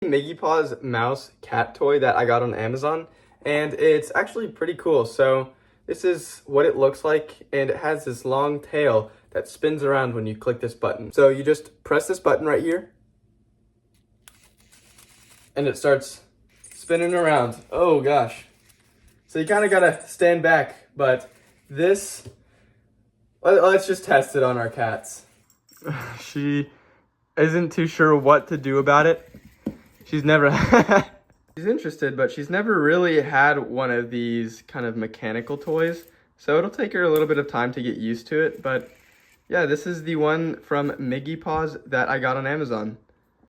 Migipaws mouse cat toy that I got on Amazon, and it's actually pretty cool. So this is what it looks like, and it has this long tail that spins around when you click this button. So you just press this button right here, and it starts spinning around. Oh gosh. So you kind of gotta stand back, but this, let's just test it on our cats. She isn't too sure what to do about it. She's never, she's interested, but she's never really had one of these kind of mechanical toys. So it'll take her a little bit of time to get used to it. But yeah, this is the one from Migipaws that I got on Amazon.